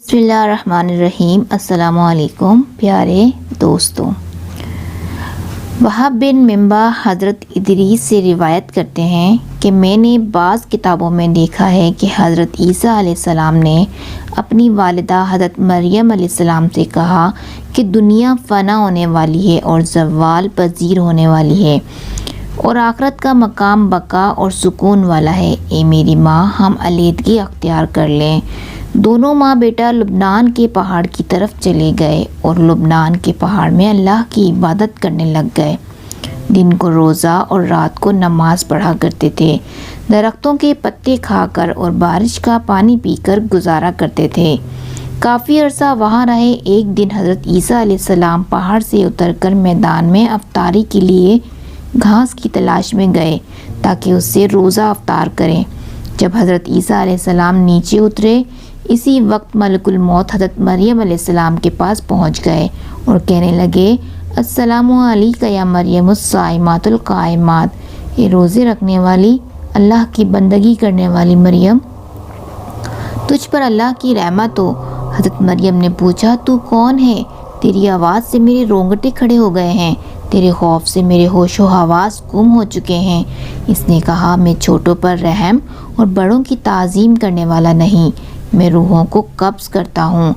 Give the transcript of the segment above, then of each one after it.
بسم اللہ الرحمن الرحیم۔ السلام علیکم پیارے دوستوں۔ وہب بن منبع حضرت ادریس سے روایت کرتے ہیں کہ میں نے بعض کتابوں میں دیکھا ہے کہ حضرت عیسیٰ علیہ السلام نے اپنی والدہ حضرت مریم علیہ السلام سے کہا کہ دنیا فنا ہونے والی ہے اور زوال پذیر ہونے والی ہے اور آخرت کا مقام بقا اور سکون والا ہے۔ اے میری ماں، ہم علیحدگی اختیار کر لیں۔ دونوں ماں بیٹا لبنان کے پہاڑ کی طرف چلے گئے اور لبنان کے پہاڑ میں اللہ کی عبادت کرنے لگ گئے۔ دن کو روزہ اور رات کو نماز پڑھا کرتے تھے، درختوں کے پتے کھا کر اور بارش کا پانی پی کر گزارا کرتے تھے۔ کافی عرصہ وہاں رہے۔ ایک دن حضرت عیسیٰ علیہ السلام پہاڑ سے اتر کر میدان میں افطاری کے لیے گھاس کی تلاش میں گئے تاکہ اس سے روزہ افطار کریں۔ جب حضرت عیسیٰ علیہ السلام نیچے اترے، اسی وقت ملک الموت حضرت مریم علیہ السلام کے پاس پہنچ گئے اور کہنے لگے، السلام علیک یا مریم الصائمات القائمات، یہ روزے رکھنے والی، اللہ کی بندگی کرنے والی مریم، تجھ پر اللہ کی رحمت ہو۔ حضرت مریم نے پوچھا، تو کون ہے؟ تیری آواز سے میرے رونگٹے کھڑے ہو گئے ہیں، تیرے خوف سے میرے ہوش و حواس گم ہو چکے ہیں۔ اس نے کہا، میں چھوٹوں پر رحم اور بڑوں کی تعظیم کرنے والا نہیں، میں روحوں کو قبض کرتا ہوں۔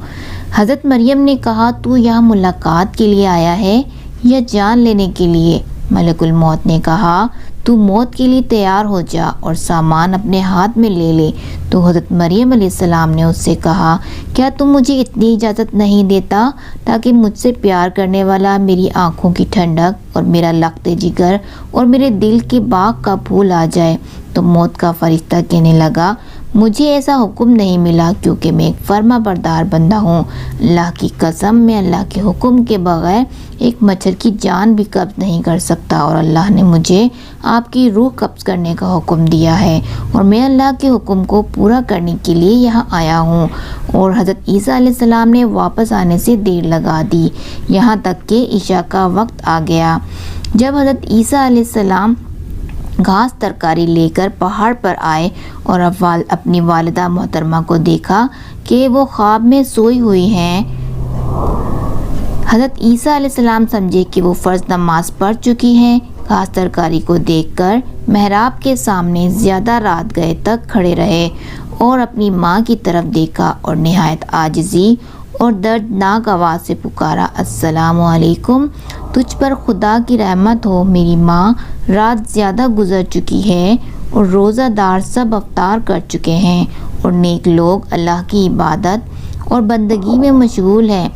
حضرت مریم نے کہا، تو یہاں ملاقات کے لیے آیا ہے یا جان لینے کے لیے؟ ملک الموت نے کہا، تو موت کے لیے تیار ہو جا اور سامان اپنے ہاتھ میں لے لے۔ تو حضرت مریم علیہ السلام نے اس سے کہا، کیا تم مجھے اتنی اجازت نہیں دیتا تاکہ مجھ سے پیار کرنے والا میری آنکھوں کی ٹھنڈک اور میرا لخت جگر اور میرے دل کے باغ کا پھول آ جائے؟ تو موت کا فرشتہ کہنے لگا، مجھے ایسا حکم نہیں ملا کیونکہ میں ایک فرما بردار بندہ ہوں۔ اللہ کی قسم، میں اللہ کے حکم کے بغیر ایک مچھر کی جان بھی قبض نہیں کر سکتا، اور اللہ نے مجھے آپ کی روح قبض کرنے کا حکم دیا ہے اور میں اللہ کے حکم کو پورا کرنے کے لیے یہاں آیا ہوں۔ اور حضرت عیسیٰ علیہ السلام نے واپس آنے سے دیر لگا دی، یہاں تک کہ عشاء کا وقت آ گیا۔ جب حضرت عیسیٰ علیہ السلام گھاس ترکاری لے کر پہاڑ پر آئے اور اپنی والدہ محترمہ کو دیکھا کہ وہ خواب میں سوئی ہوئی ہیں، حضرت عیسیٰ علیہ السلام سمجھے کہ وہ فرض نماز پڑھ چکی ہیں۔ گھاس ترکاری کو دیکھ کر محراب کے سامنے زیادہ رات گئے تک کھڑے رہے اور اپنی ماں کی طرف دیکھا اور نہایت عاجزی اور دردناک آواز سے پکارا، السلام علیکم، تجھ پر خدا کی رحمت ہو میری ماں، رات زیادہ گزر چکی ہے اور روزہ دار سب افطار کر چکے ہیں اور نیک لوگ اللہ کی عبادت اور بندگی میں مشغول ہیں،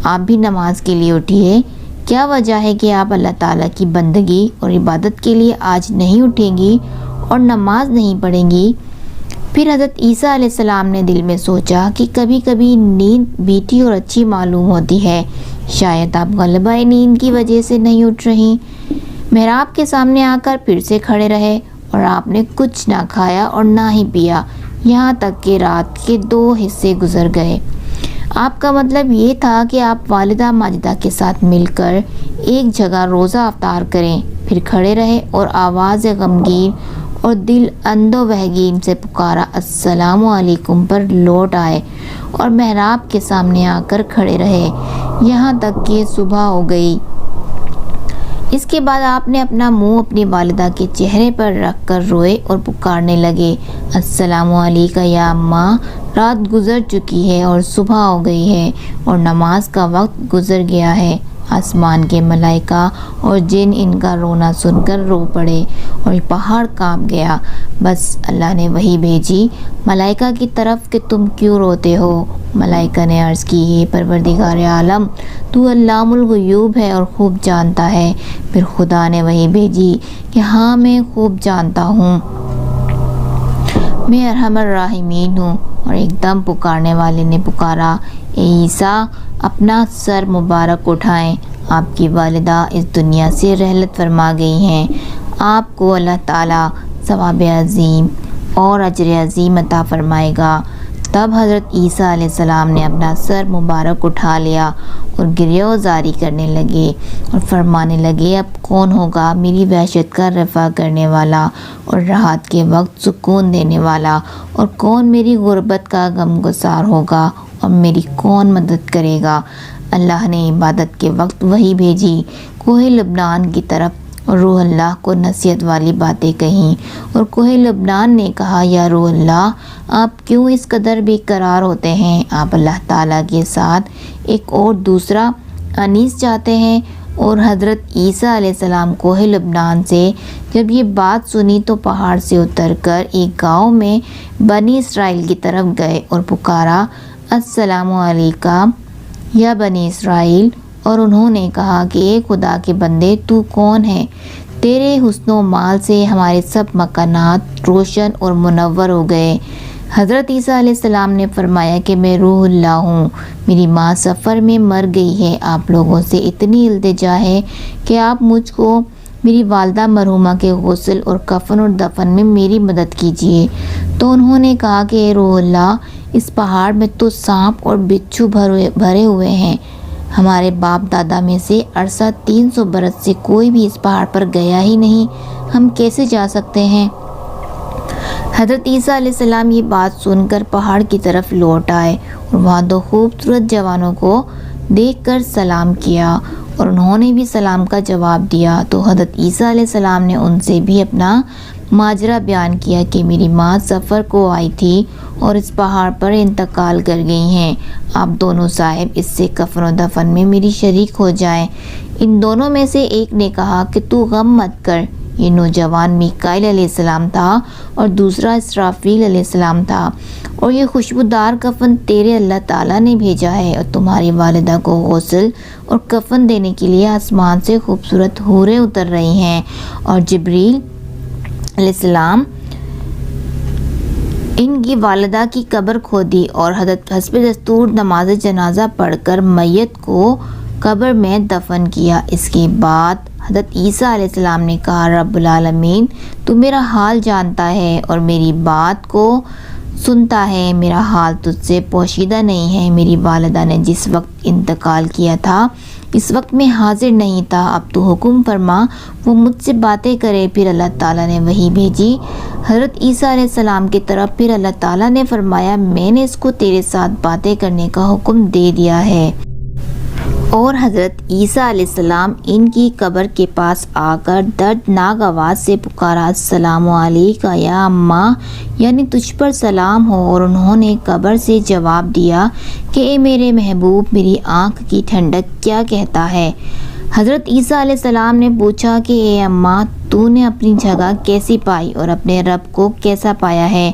آپ بھی نماز کے لیے اٹھیے۔ کیا وجہ ہے کہ آپ اللہ تعالیٰ کی بندگی اور عبادت کے لیے آج نہیں اٹھیں گی اور نماز نہیں پڑھیں گی؟ پھر حضرت عیسیٰ علیہ السلام نے دل میں سوچا کہ کبھی کبھی نیند میٹھی اور اچھی معلوم ہوتی ہے، شاید آپ غلبہ نیند کی وجہ سے نہیں اٹھ رہی۔ محراب کے سامنے آ کر پھر سے کھڑے رہے اور آپ نے کچھ نہ کھایا اور نہ ہی پیا، یہاں تک کہ رات کے 2 حصے گزر گئے۔ آپ کا مطلب یہ تھا کہ آپ والدہ ماجدہ کے ساتھ مل کر ایک جگہ روزہ افطار کریں۔ پھر کھڑے رہے اور آواز غمگین اور دل اندو بہگین سے پکارا، السلام علیکم پر لوٹ آئے اور محراب کے سامنے آ کر کھڑے رہے یہاں تک کہ صبح ہو گئی۔ اس کے بعد آپ نے اپنا منہ اپنی والدہ کے چہرے پر رکھ کر روئے اور پکارنے لگے، السلام علیکم یا اماں، رات گزر چکی ہے اور صبح ہو گئی ہے اور نماز کا وقت گزر گیا ہے۔ آسمان کے ملائکہ اور جن ان کا رونا سن کر رو پڑے اور پہاڑ کانپ گیا۔ بس اللہ نے وحی بھیجی ملائکہ کی طرف کہ تم کیوں روتے ہو؟ ملائکہ نے عرض کی، ہے پروردگار عالم، تو علام الغیوب ہے اور خوب جانتا ہے۔ پھر خدا نے وحی بھیجی کہ ہاں میں خوب جانتا ہوں، میں ارحم الراحمین ہوں۔ اور ایک دم پکارنے والے نے پکارا، اے عیسیٰ، اپنا سر مبارک اٹھائیں، آپ کی والدہ اس دنیا سے رحلت فرما گئی ہیں، آپ کو اللہ تعالیٰ ثواب عظیم اور اجر عظیم عطا فرمائے گا۔ تب حضرت عیسیٰ علیہ السلام نے اپنا سر مبارک اٹھا لیا اور گریہ وزاری کرنے لگے اور فرمانے لگے، اب کون ہوگا میری وحشت کا رفع کرنے والا اور راحت کے وقت سکون دینے والا، اور کون میری غربت کا غمگسار ہوگا اور میری کون مدد کرے گا؟ اللہ نے عبادت کے وقت وحی بھیجی، کوہ لبنان کی طرف، اور روح اللہ کو نصیحت والی باتیں کہیں، اور کوہ لبنان نے کہا یا روح اللہ آپ کیوں اس قدر بے قرار ہوتے ہیں؟ آپ اللہ تعالیٰ کے ساتھ ایک اور دوسرا انیس چاہتے ہیں؟ اور حضرت عیسیٰ علیہ السلام کوہ لبنان سے جب یہ بات سنی تو پہاڑ سے اتر کر ایک گاؤں میں بنی اسرائیل کی طرف گئے اور پکارا السلام علیکم یا بنی اسرائیل، اور انہوں نے کہا کہ اے خدا کے بندے تو کون ہے؟ تیرے حسن و مال سے ہمارے سب مکانات روشن اور منور ہو گئے۔ حضرت عیسیٰ علیہ السلام نے فرمایا کہ میں روح اللہ ہوں، میری ماں سفر میں مر گئی ہے، آپ لوگوں سے اتنی التجا ہے کہ آپ مجھ کو میری والدہ مرحومہ کے غسل اور کفن اور دفن میں میری مدد کیجیے۔ تو انہوں نے کہا کہ اے روح اللہ اس پہاڑ میں تو سانپ اور بچھو بھرے ہوئے ہیں، ہمارے باپ دادا میں سے عرصہ 300 برس سے کوئی بھی اس پہاڑ پر گیا ہی نہیں، ہم کیسے جا سکتے ہیں؟ حضرت عیسیٰ علیہ السلام یہ بات سن کر پہاڑ کی طرف لوٹ آئے اور وہاں دو خوبصورت جوانوں کو دیکھ کر سلام کیا اور انہوں نے بھی سلام کا جواب دیا۔ تو حضرت عیسیٰ علیہ السلام نے ان سے بھی اپنا ماجرا بیان کیا کہ میری ماں سفر کو آئی تھی اور اس پہاڑ پر انتقال کر گئی ہیں، آپ دونوں صاحب اس سے کفن و دفن میں میری شریک ہو جائیں۔ ان دونوں میں سے ایک نے کہا کہ تو غم مت کر، یہ نوجوان میکائیل علیہ السلام تھا اور دوسرا اسرافیل علیہ السلام تھا، اور یہ خوشبودار کفن تیرے اللہ تعالیٰ نے بھیجا ہے، اور تمہاری والدہ کو غسل اور کفن دینے کے لیے آسمان سے خوبصورت حوریں اتر رہی ہیں۔ اور جبریل علیہ السلام ان کی والدہ کی قبر کھودی اور حضرت حسب دستور نماز جنازہ پڑھ کر میت کو قبر میں دفن کیا۔ اس کے بعد حضرت عیسیٰ علیہ السلام نے کہا رب العالمین تو میرا حال جانتا ہے اور میری بات کو سنتا ہے، میرا حال تجھ سے پوشیدہ نہیں ہے۔ میری والدہ نے جس وقت انتقال کیا تھا اس وقت میں حاضر نہیں تھا، اب تو حکم فرما وہ مجھ سے باتیں کرے۔ پھر اللہ تعالیٰ نے وحی بھیجی حضرت عیسیٰ علیہ السلام کی طرف۔ پھر اللہ تعالیٰ نے فرمایا میں نے اس کو تیرے ساتھ باتیں کرنے کا حکم دے دیا ہے۔ اور حضرت عیسیٰ علیہ السلام ان کی قبر کے پاس آ کر دردناک آواز سے پکارا السلام علیکہ یا اماں، یعنی تجھ پر سلام ہو، اور انہوں نے قبر سے جواب دیا کہ اے میرے محبوب میری آنکھ کی ٹھنڈک کیا کہتا ہے؟ حضرت عیسیٰ علیہ السلام نے پوچھا کہ اے اماں تو نے اپنی جگہ کیسی پائی اور اپنے رب کو کیسا پایا ہے؟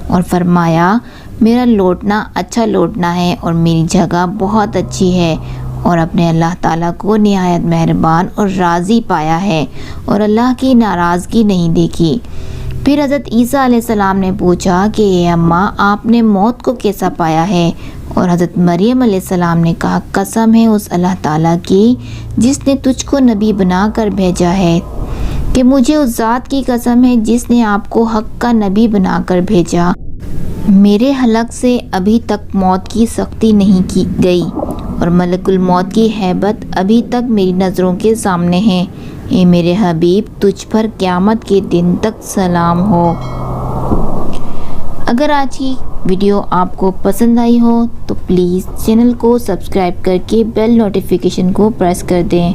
اور فرمایا میرا لوٹنا اچھا لوٹنا ہے اور میری جگہ بہت اچھی ہے، اور اپنے اللہ تعالیٰ کو نہایت مہربان اور راضی پایا ہے اور اللہ کی ناراضگی نہیں دیکھی۔ پھر حضرت عیسیٰ علیہ السلام نے پوچھا کہ اے اماں آپ نے موت کو کیسا پایا ہے؟ اور حضرت مریم علیہ السلام نے کہا قسم ہے اس اللہ تعالیٰ کی جس نے تجھ کو نبی بنا کر بھیجا ہے، کہ مجھے اس ذات کی قسم ہے جس نے آپ کو حق کا نبی بنا کر بھیجا، میرے حلق سے ابھی تک موت کی سختی نہیں کی گئی اور ملک الموت کی ہیبت ابھی تک میری نظروں کے سامنے ہے۔ اے میرے حبیب تجھ پر قیامت کے دن تک سلام ہو۔ اگر آج کی ویڈیو آپ کو پسند آئی ہو تو پلیز چینل کو سبسکرائب کر کے بیل نوٹیفیکیشن کو پریس کر دیں۔